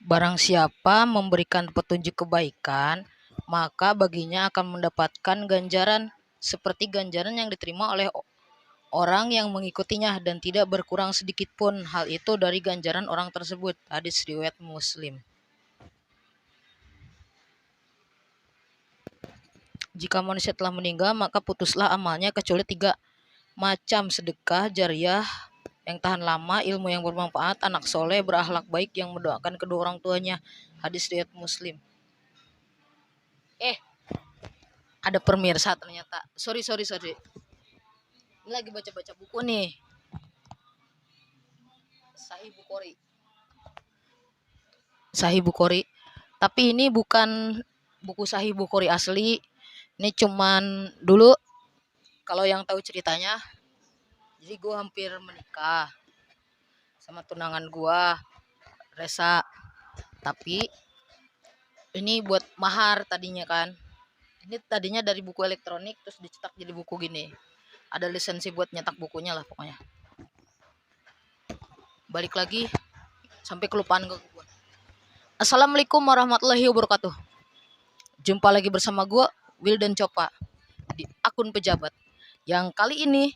Barang siapa memberikan petunjuk kebaikan, maka baginya akan mendapatkan ganjaran seperti ganjaran yang diterima oleh orang yang mengikutinya dan tidak berkurang sedikit pun hal itu dari ganjaran orang tersebut. Hadis riwayat Muslim. Jika manusia telah meninggal, maka putuslah amalnya kecuali 3 macam: sedekah jariah yang tahan lama, ilmu yang bermanfaat, anak soleh berakhlak baik yang mendoakan kedua orang tuanya. Hadis riwayat Muslim. Ada pemirsa ternyata. Sorry. Ini lagi baca-baca buku nih. Sahih Bukhari. Tapi ini bukan buku Sahih Bukhari asli. Ini cuman dulu, kalau yang tahu ceritanya, jadi gue hampir menikah sama tunangan gue, Resa. Tapi ini buat mahar tadinya kan. Ini tadinya dari buku elektronik terus dicetak jadi buku gini. Ada lisensi buat nyetak bukunya lah pokoknya. Balik lagi sampai kelupaan gue. Assalamualaikum warahmatullahi wabarakatuh. Jumpa lagi bersama gue, Wildan Copa, di akun pejabat, yang kali ini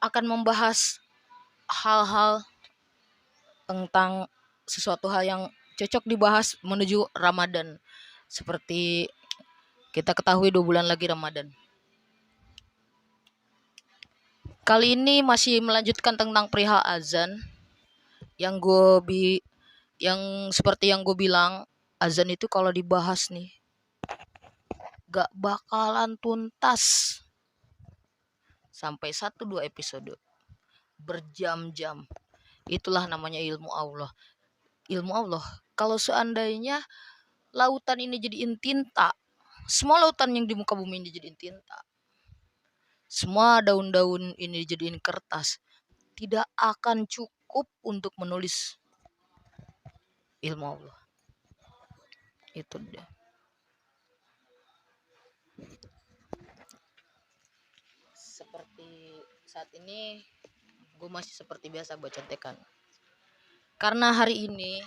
akan membahas hal-hal tentang sesuatu hal yang cocok dibahas menuju Ramadan. Seperti kita ketahui 2 bulan lagi Ramadan. Kali ini masih melanjutkan tentang perihal azan. Yang seperti yang gue bilang, azan itu kalau dibahas nih gak bakalan tuntas sampai 1-2 episode, berjam-jam. Itulah namanya ilmu Allah. Ilmu Allah. Kalau seandainya lautan ini jadiin tinta, semua lautan yang di muka bumi ini jadiin tinta, semua daun-daun ini jadiin kertas, tidak akan cukup untuk menulis ilmu Allah. Itu dia. Seperti saat ini gue masih seperti biasa baca contekan. Karena hari ini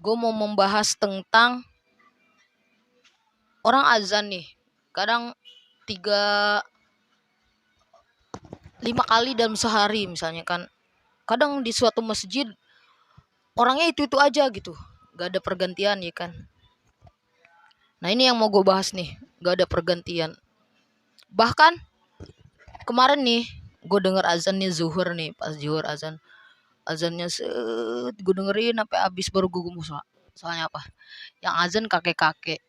gue mau membahas tentang orang azan nih. Kadang 5 kali dalam sehari misalnya kan. Kadang di suatu masjid orangnya itu aja gitu, gak ada pergantian ya kan. Nah ini yang mau gue bahas nih, gak ada pergantian. Bahkan kemarin nih gue denger azan nih zuhur nih, pas zuhur azannya gue dengerin sampai habis baru gue musa. Soalnya apa? Yang azan kakek-kakek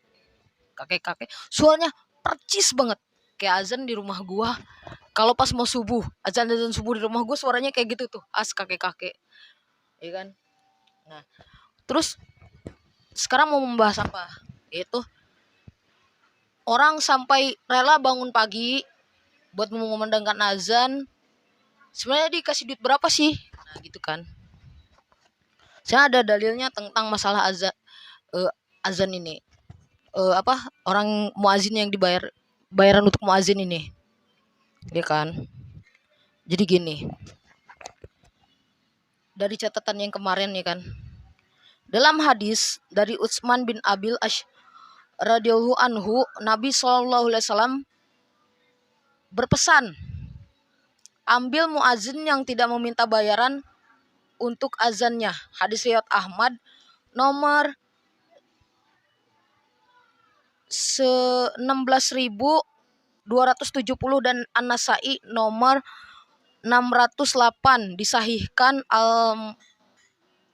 suaranya percis banget kayak azan di rumah gue. Kalau pas mau subuh, azan subuh di rumah gue suaranya kayak gitu tuh, kakek-kakek ya kan. Nah terus sekarang mau membahas apa? Itu orang sampai rela bangun pagi buat mengumandangkan azan. Sebenarnya dikasih duit berapa sih? Nah gitu kan. Saya ada dalilnya tentang masalah azan ini. Orang muazin yang bayaran untuk muazin ini, ya kan. Jadi gini, dari catatan yang kemarin ya kan, dalam hadis dari Utsman bin Abil Ash radhiyallahu anhu, Nabi SAW berpesan, ambil muazin yang tidak meminta bayaran untuk azannya. Hadis riwayat Ahmad nomor 16.270 dan An-Nasai nomor 608, disahihkan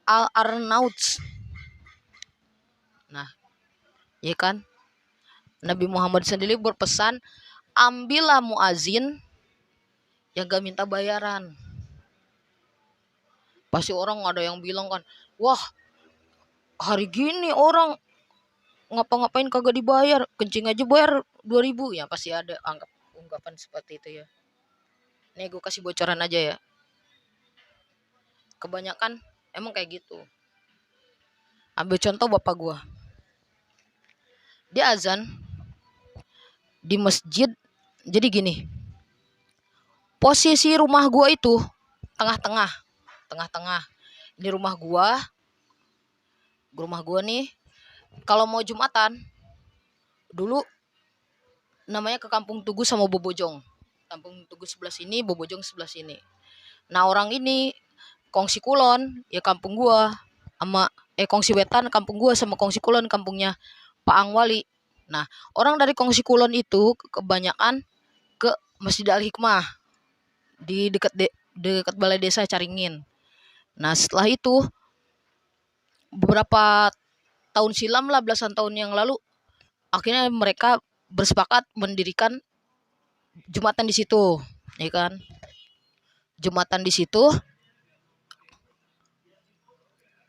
Al-Arnauts. Nah, ya kan? Nabi Muhammad sendiri berpesan, ambillah muazin yang gak minta bayaran. Pasti orang ada yang bilang kan, wah hari gini orang ngapa-ngapain kagak dibayar, kencing aja bayar 2.000. Ya pasti ada ungkapan seperti itu ya. Nih gue kasih bocoran aja ya. Kebanyakan emang kayak gitu. Ambil contoh bapak gue, dia azan di masjid. Jadi gini, posisi rumah gue itu tengah-tengah. Ini rumah gue, rumah gua nih kalau mau Jumatan dulu namanya ke Kampung Tugu sama Bobojong. Kampung Tugu sebelah sini, Bobojong sebelah sini. Nah, orang ini kongsi kulon ya kampung gua sama kongsi wetan kampung gua sama kongsi kulon kampungnya Pak Angwali. Nah, orang dari kongsi kulon itu kebanyakan ke Masjid Al Hikmah di dekat balai desa Caringin. Nah, setelah itu beberapa tahun silam lah, belasan tahun yang lalu, akhirnya mereka bersepakat mendirikan Jumatan di situ, ya kan? Jumatan di situ,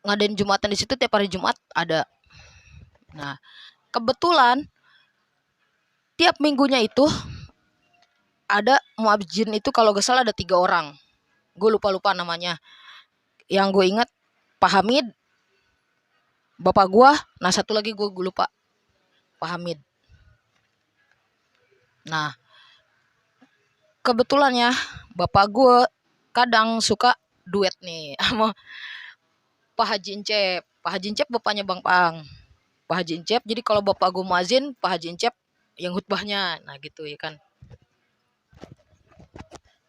ngadain Jumatan di situ tiap hari Jumat ada. Nah, kebetulan tiap minggunya itu ada muadzin itu kalau gak salah ada 3 orang. Gue lupa namanya. Yang gue ingat Pak Hamid, bapak gue, nah satu lagi gue lupa Pak Hamid. Nah, kebetulannya bapak gue kadang suka duet nih sama Pak Haji Incep. Pak Haji Incep bapaknya Bang Pang. Pak Haji Incep, jadi kalau bapak gue muazin, Pak Haji Incep yang khutbahnya. Nah gitu ya kan.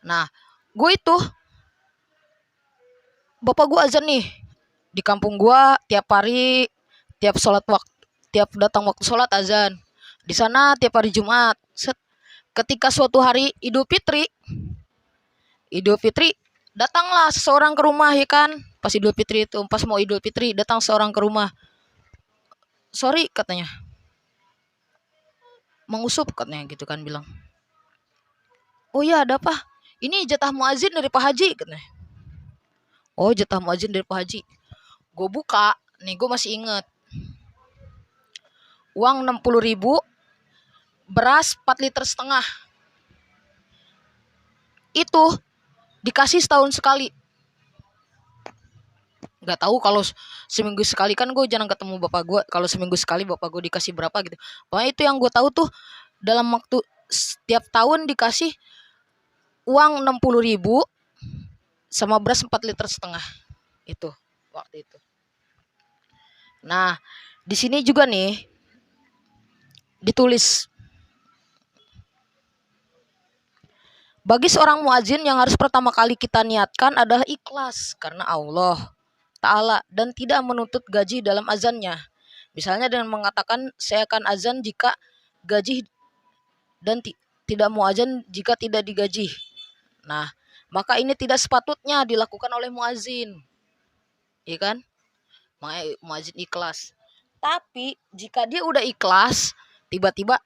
Nah, gue itu bapak gue azan nih di kampung gue tiap hari, tiap sholat waktu, tiap datang waktu sholat azan. Di sana tiap hari Jumat. Ketika suatu hari Idul Fitri datanglah seseorang ke rumah ya kan. Pas Idul Fitri itu, pas mau Idul Fitri datang seorang ke rumah. Sorry katanya, mengusup katanya gitu kan bilang. Oh iya ada apa? Ini jatah muazin dari Pak Haji katanya. Oh jatah muazin dari Pak Haji. Gue buka, nih gue masih inget. Uang 60.000, beras 4 liter setengah. Itu dikasih setahun sekali. Gak tahu kalau seminggu sekali, kan gue jarang ketemu bapak gue. Kalau seminggu sekali bapak gue dikasih berapa gitu. Pokoknya itu yang gue tahu tuh, dalam waktu setiap tahun dikasih uang 60.000 sama beras 4 liter setengah. Itu waktu itu. Nah, di sini juga nih ditulis, bagi seorang muazin yang harus pertama kali kita niatkan adalah ikhlas karena Allah Ta'ala dan tidak menuntut gaji dalam azannya. Misalnya dengan mengatakan saya akan azan jika gaji dan tidak muazin jika tidak digaji. Nah, maka ini tidak sepatutnya dilakukan oleh muazin. Ya kan? Muazin ikhlas. Tapi jika dia udah ikhlas, tiba-tiba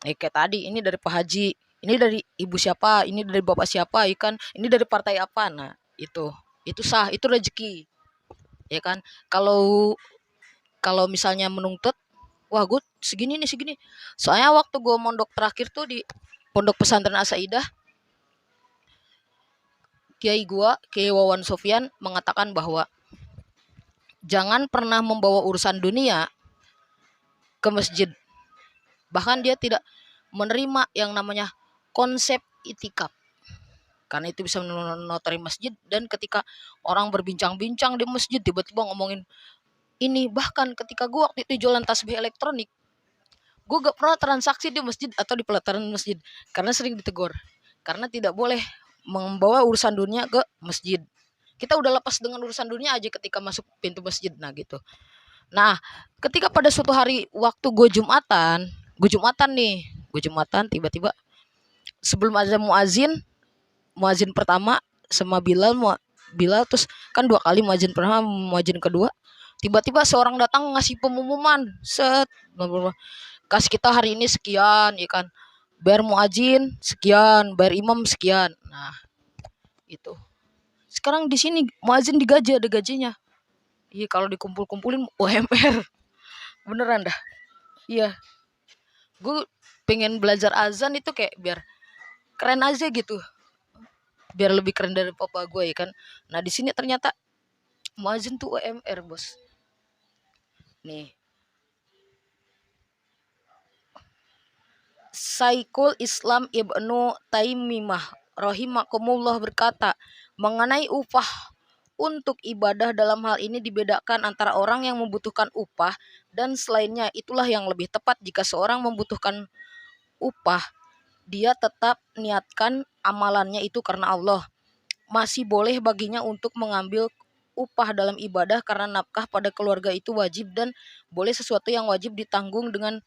kayak tadi, ini dari Pak Haji, ini dari ibu siapa, ini dari bapak siapa, ya kan? Ini dari partai apa. Nah, itu sah, itu rezeki. Ya kan? Kalau misalnya menuntut, wah gue segini nih segini. Soalnya waktu gue mondok terakhir tuh di Pondok Pesantren Asaidah, Kiai Wawan Sofyan mengatakan bahwa jangan pernah membawa urusan dunia ke masjid. Bahkan dia tidak menerima yang namanya konsep itikaf. Karena itu bisa menotori masjid, dan ketika orang berbincang-bincang di masjid tiba-tiba ngomongin ini, bahkan ketika gue waktu itu jualan tasbih elektronik, gue gak pernah transaksi di masjid atau di pelataran masjid karena sering ditegur. Karena tidak boleh membawa urusan dunia ke masjid. Kita udah lepas dengan urusan dunia aja ketika masuk pintu masjid. Nah gitu. Nah, ketika pada suatu hari waktu gue Jumatan nih, tiba-tiba sebelum azan muazin pertama sama Bilal terus kan 2 kali muazin pertama, muazin kedua, tiba-tiba seorang datang ngasih pengumuman, kasih kita hari ini sekian, ya kan, bayar muazin sekian, bayar imam sekian. Nah itu sekarang di sini muazin digaji, ada gajinya. Iya kalau dikumpul-kumpulin UMR beneran dah. Iya, gue pengen belajar azan itu kayak biar keren aja gitu, biar lebih keren dari papa gue ya kan. Nah di sini ternyata muazin tuh UMR bos. Nih, Syekhul Islam Ibnu Taimiyah rahimakumullah berkata mengenai upah Untuk ibadah dalam hal ini dibedakan antara orang yang membutuhkan upah dan selainnya. Itulah yang lebih tepat. Jika seorang membutuhkan upah, dia tetap niatkan amalannya itu karena Allah. Masih boleh baginya untuk mengambil upah dalam ibadah karena nafkah pada keluarga itu wajib dan boleh sesuatu yang wajib ditanggung dengan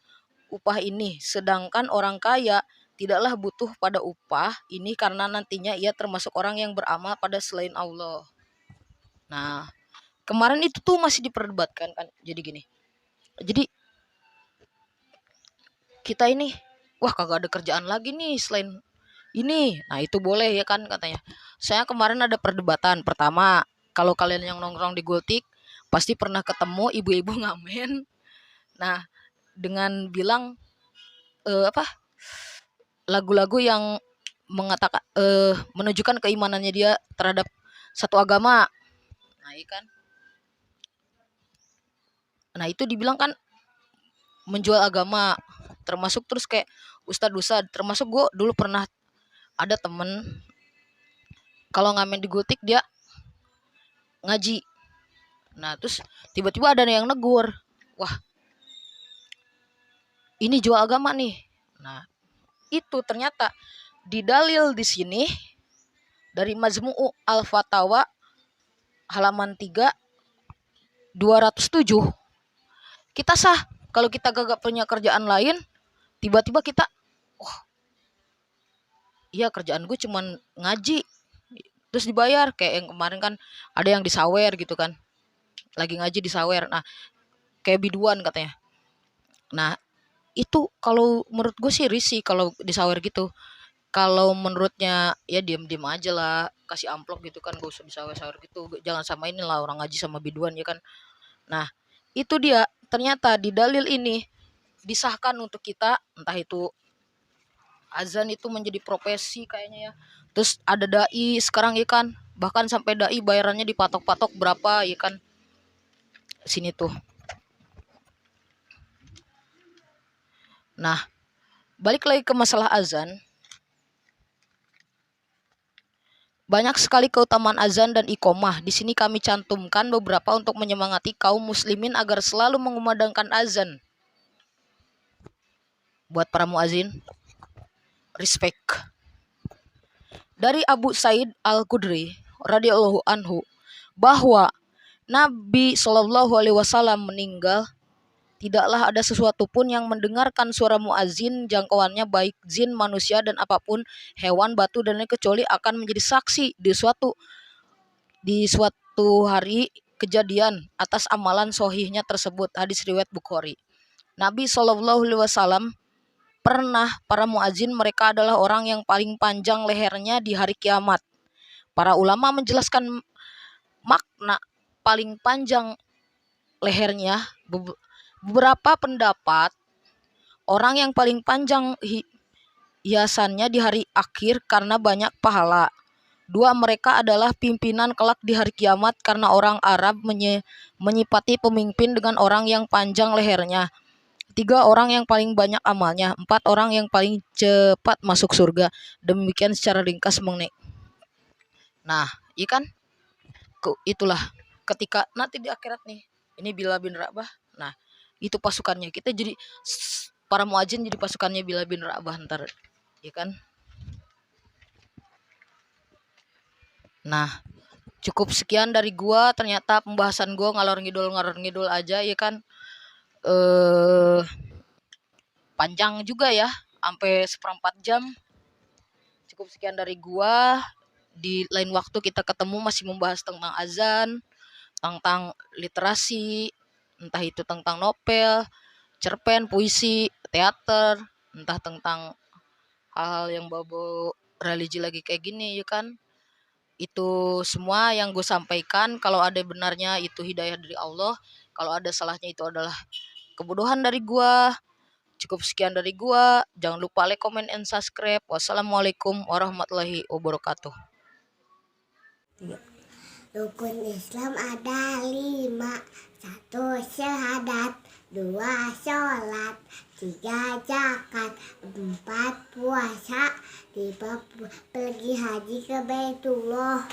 upah ini. Sedangkan orang kaya tidaklah butuh pada upah ini karena nantinya ia termasuk orang yang beramal pada selain Allah. Nah, kemarin itu tuh masih diperdebatkan kan. Jadi gini. Jadi kita ini, wah kagak ada kerjaan lagi nih selain ini. Nah, itu boleh ya kan katanya. Saya kemarin ada perdebatan. Pertama, kalau kalian yang nongkrong di Gultik pasti pernah ketemu ibu-ibu ngamen. Nah, dengan bilang apa? Lagu-lagu yang mengatakan menunjukkan keimanannya dia terhadap satu agama. Nah, ikan. Nah, itu dibilang kan menjual agama, termasuk terus kayak ustadz, termasuk gue dulu pernah ada temen kalau ngamen di Gultik dia ngaji. Nah, terus tiba-tiba ada yang negur, wah ini jual agama nih. Nah, itu ternyata didalil di sini dari Majmu'u Al-Fatawa halaman 3 207. Kita sah kalau kita gak punya kerjaan lain, tiba-tiba kita, oh iya kerjaan gue cuman ngaji, terus dibayar. Kayak yang kemarin kan ada yang disawer gitu kan, lagi ngaji disawer. Nah, kayak biduan katanya. Nah, itu kalau menurut gue sih risih kalau disawer gitu. Kalau menurutnya ya diam-diam aja lah, kasih amplop gitu kan, gak usah disawer-sawer gitu. Jangan sama inilah orang ngaji sama biduan ya kan. Nah, itu dia ternyata di dalil ini disahkan untuk kita, entah itu azan itu menjadi profesi kayaknya ya. Terus ada dai sekarang ya kan, bahkan sampai dai bayarannya dipatok-patok berapa ya kan. Sini tuh. Nah, balik lagi ke masalah azan. Banyak sekali keutamaan azan dan iqomah. Di sini kami cantumkan beberapa untuk menyemangati kaum muslimin agar selalu mengumandangkan azan. Buat para muazin, respect. Dari Abu Said Al-Khudri radhiyallahu anhu bahwa Nabi Shallallahu alaihi wasallam meninggal, tidaklah ada sesuatu pun yang mendengarkan suara muazin jangkauannya baik jin, manusia dan apapun hewan, batu dan lain kecuali akan menjadi saksi di suatu hari kejadian atas amalan sohihnya tersebut. Hadis riwayat Bukhari. Nabi Shallallahu alaihi wasallam pernah para muazin mereka adalah orang yang paling panjang lehernya di hari kiamat. Para ulama menjelaskan makna paling panjang lehernya. Beberapa pendapat orang yang paling panjang hiasannya di hari akhir karena banyak pahala. Dua mereka adalah pimpinan kelak di hari kiamat karena orang Arab menyipati pemimpin dengan orang yang panjang lehernya. 3 orang yang paling banyak amalnya. 4 orang yang paling cepat masuk surga. Demikian secara ringkas mengenai. Nah, ikan itulah ketika nanti di akhirat nih. Ini Bilal bin Rabah. Nah, itu pasukannya. Kita jadi para muadzin jadi pasukannya Bilal bin Rabah ntar. Ya kan? Nah, cukup sekian dari gua. Ternyata pembahasan gua ngalor ngidul aja ya kan. Panjang juga ya, sampai 1/4 jam. Cukup sekian dari gua. Di lain waktu kita ketemu masih membahas tentang azan, tentang literasi, entah itu tentang novel, cerpen, puisi, teater, entah tentang hal-hal yang bau religi lagi kayak gini ya kan. Itu semua yang gue sampaikan, kalau ada benarnya itu hidayah dari Allah, kalau ada salahnya itu adalah kebodohan dari gue. Cukup sekian dari gue. Jangan lupa like, comment, and subscribe. Wassalamualaikum warahmatullahi wabarakatuh. Rukun Islam ada 5. 1 syahadat, 2 sholat, 3 zakat, 4 puasa, 5 pergi haji ke Baitullah.